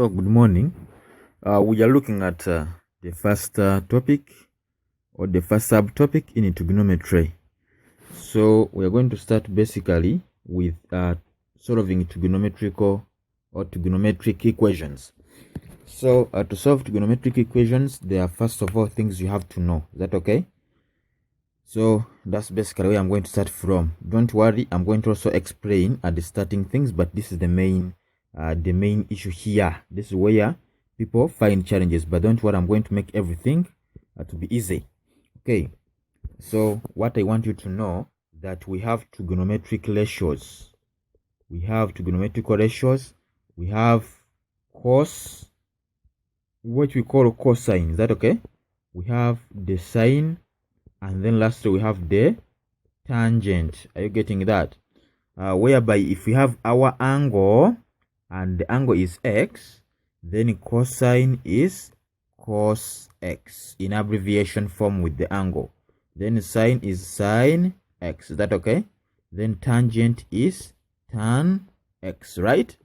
So good morning. We are looking at the first topic or the first subtopic in trigonometry. So we are going to start basically with solving trigonometrical or trigonometric equations. So to solve trigonometric equations, there are first of all things you have to know. Is that okay? So that's basically where I'm going to start from. Don't worry, I'm going to also explain at the starting things, but this is the main issue here. This is where people find challenges, but don't worry, I'm going to make everything to be easy. Okay, so what I want you to know that we have trigonometric ratios. We have trigonometric ratios. We have cos, what we call cosine. Is that okay? We have the sine, and then lastly we have the tangent. Are you getting that? Whereby if we have our angle and the angle is x, then cosine is cos x in abbreviation form with the angle. Then sine is sine x. Is that okay? Then tangent is tan x, right?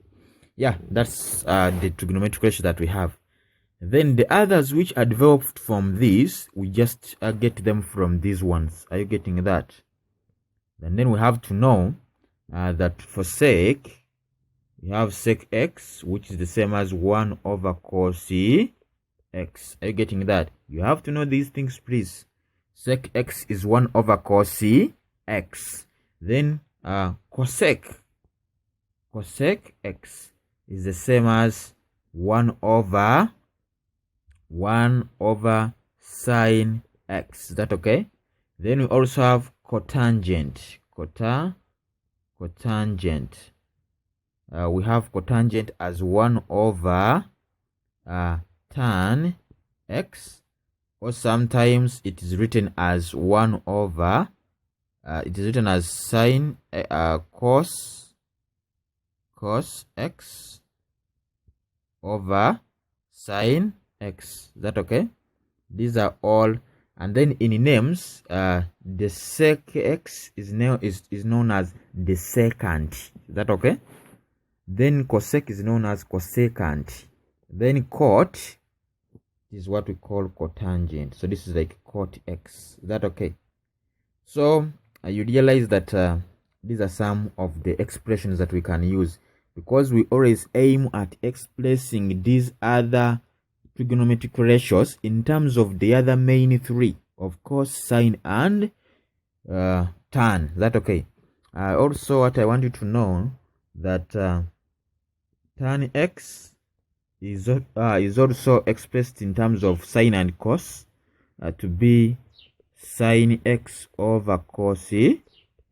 Yeah, that's the trigonometric ratio that we have. Then the others which are developed from this, we just get them from these ones. Are you getting that? And then we have to know that for sec, we have sec x, which is the same as 1 over cos x. Are you getting that? You have to know these things, please. Sec x is 1 over cos x. Then cosec x is the same as 1 over sine x. Is that okay? Then we also have cotangent. Cotangent. We have cotangent as 1 over tan x, or sometimes it is written as 1 over it is written as sine cos x over sine x. Is that okay? These are all. And then in names, the sec x is known as the secant. Is that okay? Then cosec is known as cosecant. Then cot is what we call cotangent. So this is like cot x. Is that okay? So you realize that these are some of the expressions that we can use, because we always aim at expressing these other trigonometric ratios in terms of the other main three, of course, sine and tan. Is that okay? Also, what I want you to know that tan x is also expressed in terms of sine and cos to be sine x over cos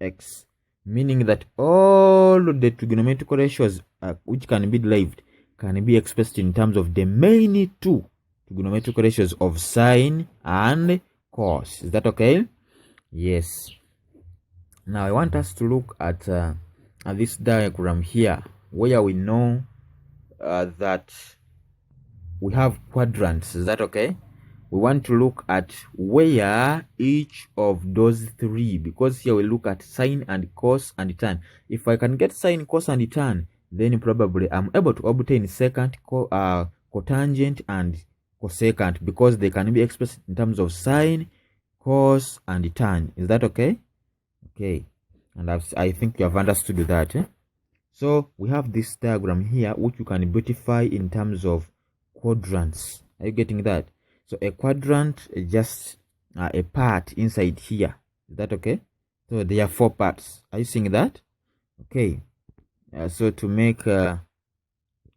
x, meaning that all the trigonometric ratios which can be derived can be expressed in terms of the main two trigonometric ratios of sine and cos. Is that okay? Yes. Now I want us to look at this diagram here, where we know that we have quadrants. Is that okay? We want to look at where each of those three, because here we look at sine and cos and tan. If I can get sine, cos and tan, then probably I'm able to obtain secant, cotangent and cosecant, because they can be expressed in terms of sine, cos and tan. Is that okay? Okay, and I think you have understood that. So we have this diagram here which you can beautify in terms of quadrants. Are you getting that? So a quadrant is just a part inside here. Is that okay? So there are 4 parts. Are you seeing that? Okay. So to make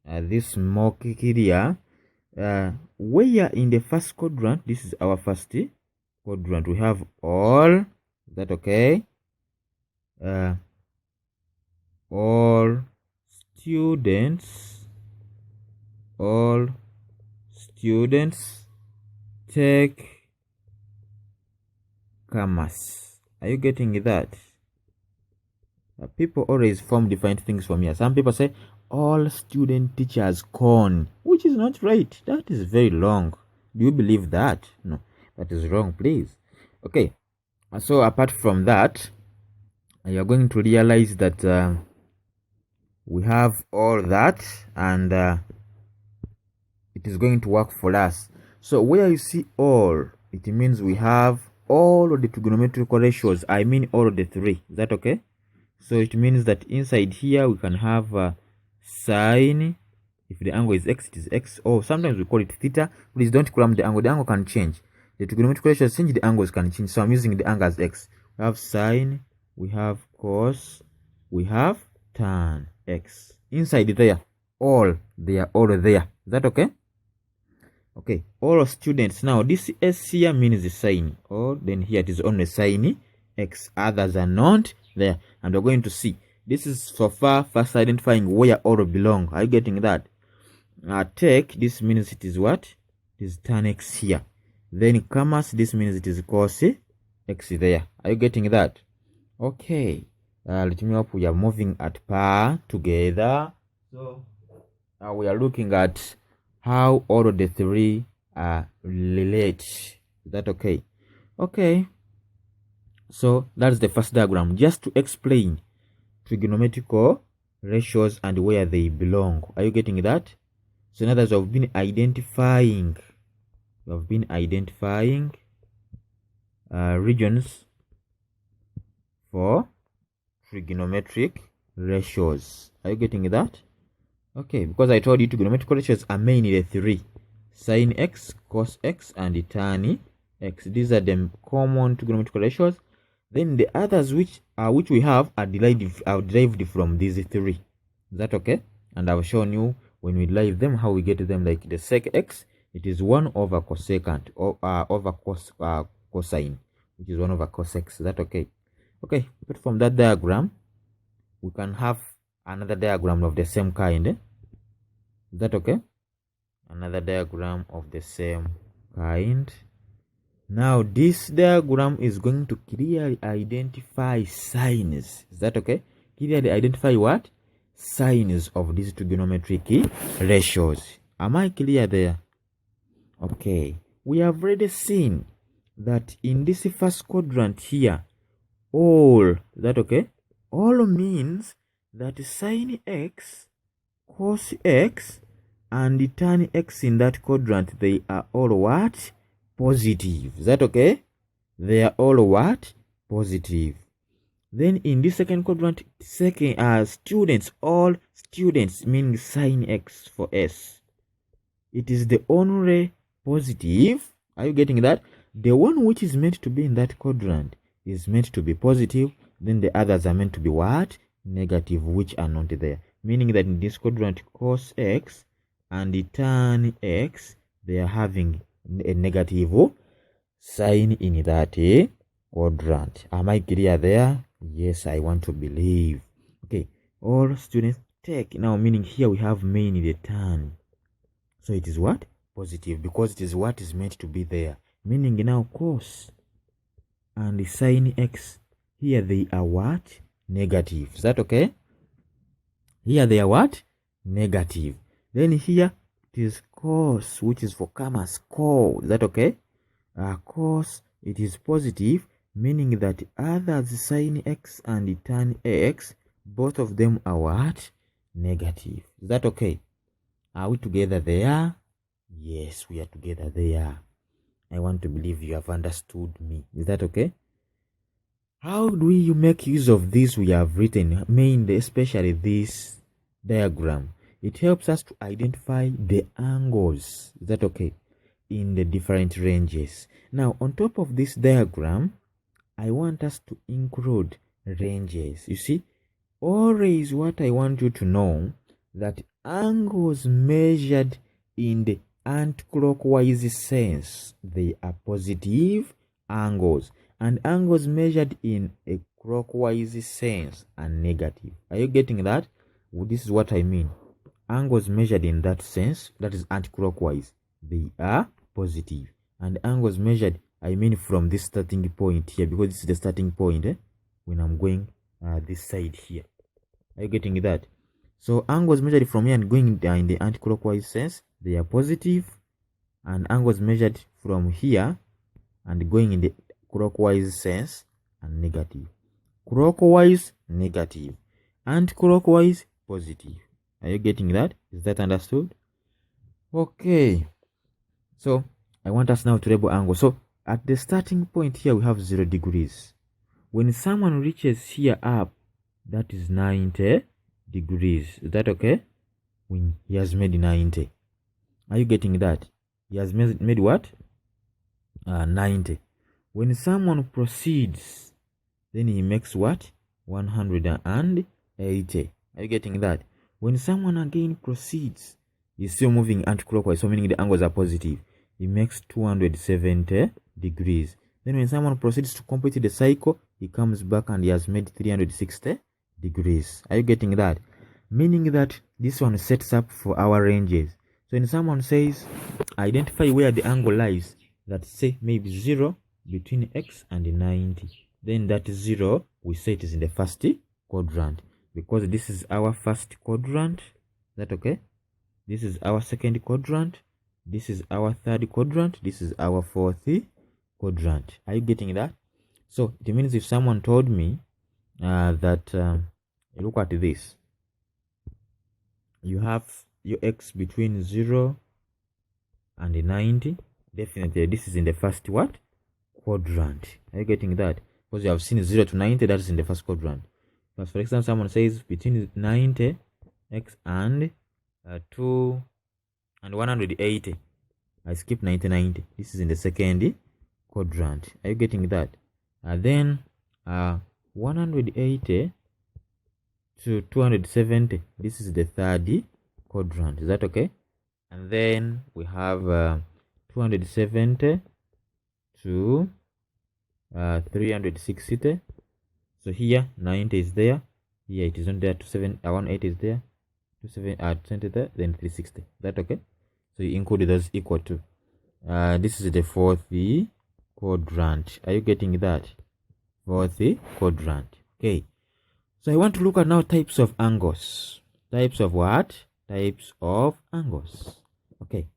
this more clear, where in the first quadrant, this is our first quadrant, we have all. Is that okay? All students take commerce. Are you getting that? People always form different things from here. Some people say all student teachers con, which is not right. That is very long. Do you believe that? No, that is wrong, please. Okay, so apart from that, you're going to realize that we have all that, and it is going to work for us. So where you see all, it means we have all of the trigonometric ratios. I mean all of the three. Is that okay? So it means that inside here we can have sine. If the angle is x, it is x. Or sometimes we call it theta. Please don't cram the angle. The angle can change. The trigonometric ratios change, the angles can change. So I'm using the angle as x. We have sine, we have cos, we have tan x. Inside there, all, they are all there. Is that okay? Okay, all students. Now this s here means the sine. Or then here it is only sine x. Others are not there. And we're going to see. This is so far first identifying where all belong. Are you getting that? Take, this means it is what? It is tan x here. Then commas, this means it is cos x there. Are you getting that? Okay. Let me hope we are moving at par together. So we are looking at how all of the three relate. Is that okay? Okay. So that's the first diagram. Just to explain trigonometrical ratios and where they belong. Are you getting that? So in others, we've been identifying regions for trigonometric ratios. Are you getting that? Okay, because I told you trigonometric ratios are mainly the three: sine x, cos x, and tan x. These are the common trigonometric ratios. Then the others which we have are derived from these three. Is that okay? And I've shown you when we derive them how we get them. Like the sec x, it is 1 over cosecant, or over cosine, which is 1 over cos x. Is that okay? Okay, but from that diagram, we can have another diagram of the same kind. Is that okay? Another diagram of the same kind. Now, this diagram is going to clearly identify sines. Is that okay? Clearly identify what? Sines of these trigonometric ratios. Am I clear there? Okay. We have already seen that in this first quadrant here, all, is that okay? All means that sine x, cos x, and tan x in that quadrant, they are all what? Positive. Is that okay? They are all what? Positive. Then in this second quadrant, students, all students meaning sine x for s. It is the only positive. Are you getting that? The one which is meant to be in that quadrant is meant to be positive. Then the others are meant to be what? Negative, which are not there. Meaning that in this quadrant, cos x and tan x, they are having a negative sign in that quadrant. Am I clear there? Yes, I want to believe. Okay, all students take. Now, meaning here we have mainly the tan. So it is what? Positive, because it is what is meant to be there. Meaning now cos and sine x, here they are what? Negative. Is that okay? Here they are what? Negative. Then here it is cos, which is for commas, co. Is that okay? Cos, it is positive, meaning that others sine x and tan x, both of them are what? Negative. Is that okay? Are we together there? Yes, we are together there. I want to believe you have understood me. Is that okay? How do we make use of this we have written, mainly especially this diagram? It helps us to identify the angles. Is that okay? In the different ranges. Now, on top of this diagram, I want us to include ranges. You see, always what I want you to know, that angles measured in the anti-clockwise sense, they are positive angles, and angles measured in a clockwise sense are negative. Are you getting that? Well, this is what I mean. Angles measured in that sense, that is anti-clockwise, they are positive. And angles measured, I mean from this starting point here, because this is the starting point when I'm going this side here. Are you getting that? So angles measured from here and going in the anti-clockwise sense, they are positive. And angles measured from here and going in the clockwise sense are negative. Clockwise, negative. And anti-clockwise, positive. Are you getting that? Is that understood? Okay, so I want us now to label angle. So at the starting point here we have 0 degrees. When someone reaches here up, that is 90 degrees. Is that okay? When he has made 90. Are you getting that? He has made what? 90. When someone proceeds, then he makes what? 180. Are you getting that? When someone again proceeds, he's still moving anti-clockwise, so meaning the angles are positive. He makes 270 degrees. Then when someone proceeds to complete the cycle, he comes back and he has made 360 degrees. Are you getting that? Meaning that this one sets up for our ranges. So when someone says, identify where the angle lies, let's say maybe 0 between x and 90. Then that 0, we say it is in the first quadrant. Because this is our first quadrant. Is that okay? This is our second quadrant. This is our third quadrant. This is our fourth quadrant. Are you getting that? So it means if someone told me that look at this, you have your x between 0 and 90, definitely this is in the first what? Quadrant. Are you getting that? Because you have seen 0 to 90, that is in the first quadrant. But for example, someone says between 90 x and 2 and 180, I skip 90. This is in the second quadrant. Are you getting that? Then 180 to 270, this is the third quadrant. Is that okay? And then we have 270 to 360. So here 90 is there, here it is not there. 180 is there, 20 there, then 360. Is that okay? So you include those equal to this is the fourth quadrant. Are you getting that? Fourth quadrant. Okay, so I want to look at now types of angles. Types of what? Types of angles. Okay,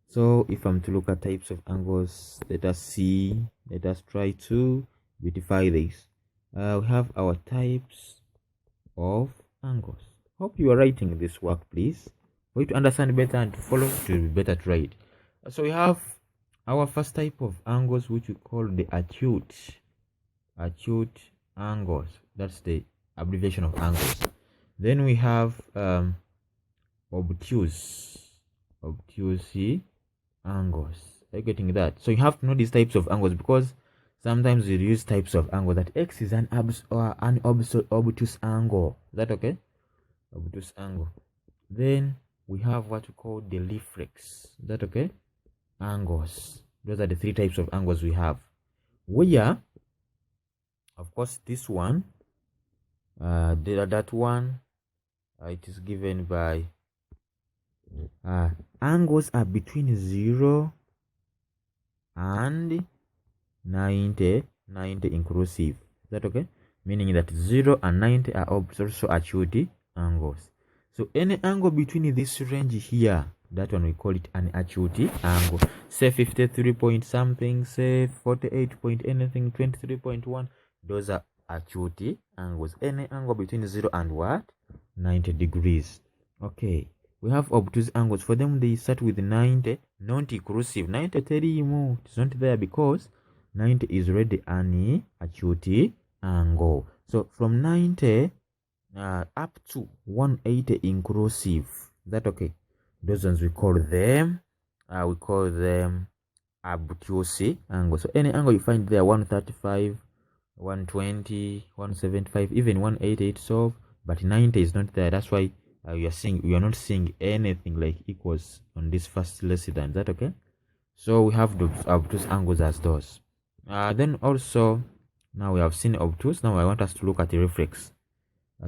so if I'm to look at types of angles, let us try to beautify this. We have our types of angles. Hope you are writing this work, please, for you to understand better and to follow, to be better to write. So we have our first type of angles, which we call the acute angles. That's the abbreviation of angles. Then we have obtuse angles. Are you getting that? So you have to know these types of angles, because sometimes you use types of angle that x is an obtuse angle. Is that okay? Obtuse angle. Then we have what we call the reflex. Is that okay? Angles. Those are the three types of angles we have. Where, of course, this one, that one, it is given by angles are between 0 and 90 inclusive. Is that okay? Meaning that 0 and 90 are also acute angles. So any angle between this range here, that one we call it an acute angle. Say 53 point something, say 48 point anything, 23.1, those are acute angles. Any angle between 0 and what? 90 degrees. Okay, we have obtuse angles. For them, they start with 90, not inclusive. 90 tell you more, it's not there because 90 is already an acute angle. So from 90 up to 180 inclusive. Is that okay? Those ones we call them obtuse angle. So any angle you find there, 135, 120, 175, even 180 itself, but 90 is not there. That's why we are not seeing anything like equals on this first lesson. Is that okay? So we have those obtuse angles as those. Then also, now we have seen obtuse. Now I want us to look at the reflex.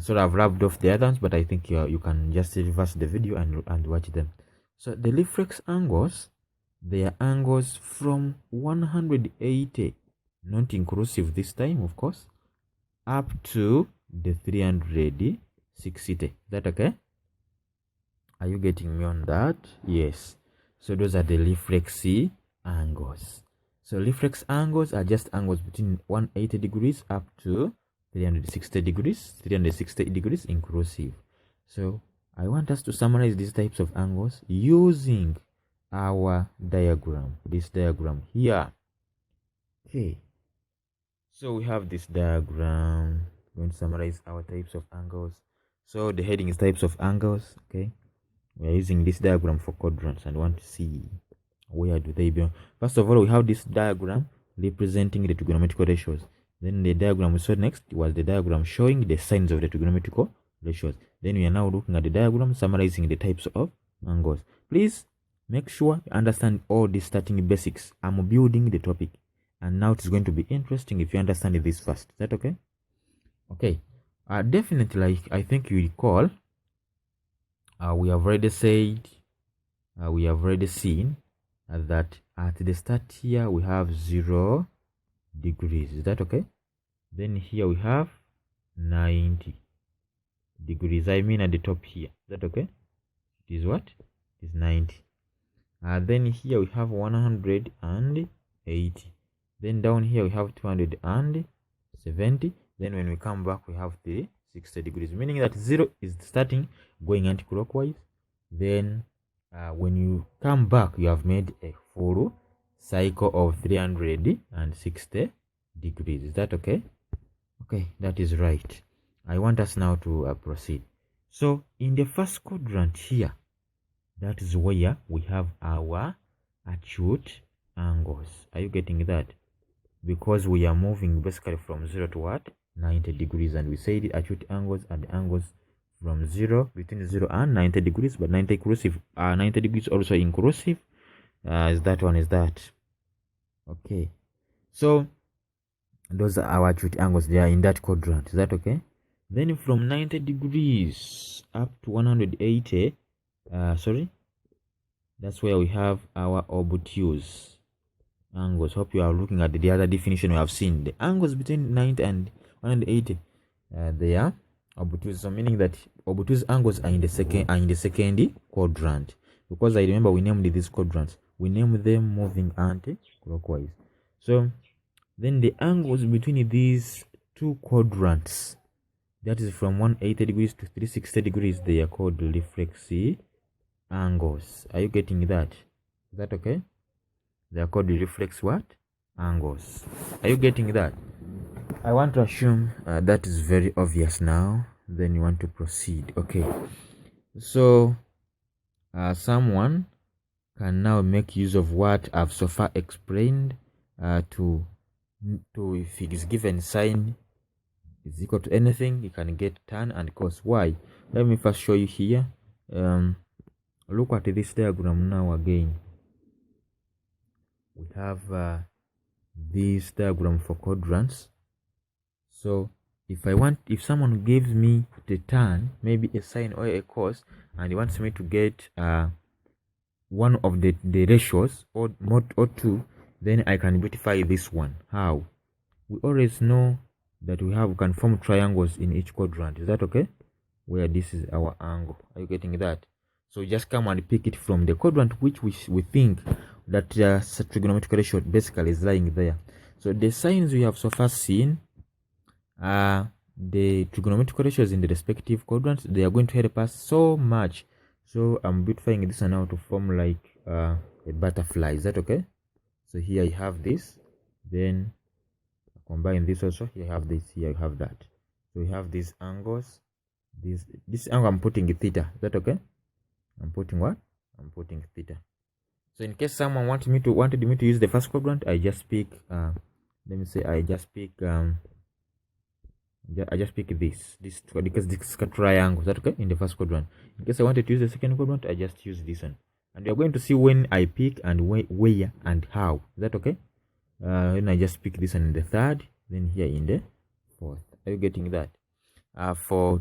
So I've rubbed off the others, but I think you can just reverse the video and watch them. So the reflex angles, they are angles from 180, not inclusive this time, of course, up to the 360. Is that okay? Are you getting me on that? Yes. So those are the reflex angles. So reflex angles are just angles between 180 degrees up to 360 degrees inclusive. So I want us to summarize these types of angles using our diagram, this diagram here. Okay, so we have this diagram. We're going to summarize our types of angles. So the heading is types of angles. Okay, we are using this diagram for quadrants and want to see where do they belong. First of all, we have this diagram representing the trigonometric ratios. Then the diagram we saw next was the diagram showing the signs of the trigonometric ratios. Then we are now looking at the diagram summarizing the types of angles. Please make sure you understand all the starting basics. I'm building the topic, and now it's going to be interesting if you understand this first. Is that okay? Okay. Definitely, I think you recall. We have already said, we have already seen that at the start here we have 0 degrees. Is that okay? Then here we have 90 degrees. I mean at the top here. Is that okay? It is what? It is 90. Then here we have 180. Then down here we have 270. Then when we come back we have the 60 degrees, meaning that 0 is starting going anti-clockwise. Then when you come back you have made a full cycle of 360 degrees. Is that okay? Okay, that is right. I want us now to proceed. So in the first quadrant here, that is where we have our acute angles. Are you getting that? Because we are moving basically from 0 to what? 90 degrees, and we said acute angles are the angles from 0, between 0 and 90 degrees, but 90 inclusive, 90 degrees also inclusive. Is that one? Is that okay? So those are our acute angles. They are in that quadrant. Is that okay? Then from 90 degrees up to 180, that's where we have our obtuse angles. Hope you are looking at the other definition we have seen. The angles between 90 and 180, they are obtuse. So meaning that obtuse angles are in the second quadrant. Because I remember we named these quadrants. We named them moving anti-clockwise. So then the angles between these two quadrants, that is from 180 degrees to 360 degrees, they are called reflex angles. Are you getting that? Is that okay? They are called reflex what? Angles. Are you getting that? I want to assume that is very obvious now. Then you want to proceed. Okay. So someone can now make use of what I've so far explained to if it is given sign is equal to anything, you can get tan and cos. Why? Let me first show you here. Look at this diagram now again. We have this diagram for quadrants. So if someone gives me the tan, maybe a sine or a cos, and he wants me to get one of the ratios or two, then I can beautify this one. How? We always know that we can form triangles in each quadrant. Is that okay? Where this is our angle. Are you getting that? So just come and pick it from the quadrant which we think that trigonometric ratio basically is lying there. So the signs we have so far seen are the trigonometric ratios in the respective quadrants. They are going to help us so much. So I'm beautifying this one now to form like a butterfly. Is that okay? So here you have this, then combine this also. Here you have this, here you have that. So we have these angles. This angle I'm putting theta. Is that okay? I'm putting what? I'm putting theta. So in case someone wanted me to use the first quadrant, I just pick let me say I just pick this because this is a triangle. Is that okay? In the first quadrant. In case I wanted to use the second quadrant, I just use this one. And you're going to see when I pick and where and how. Is that okay? When I just pick this one in the third, then here in the fourth. Are you getting that? For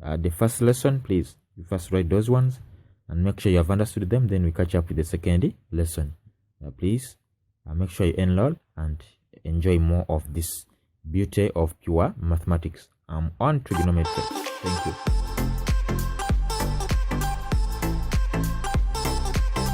the first lesson, please you first write those ones and make sure you have understood them. Then we catch up with the second lesson. Please make sure you enroll and enjoy more of this beauty of pure mathematics. I'm on trigonometry. Thank you.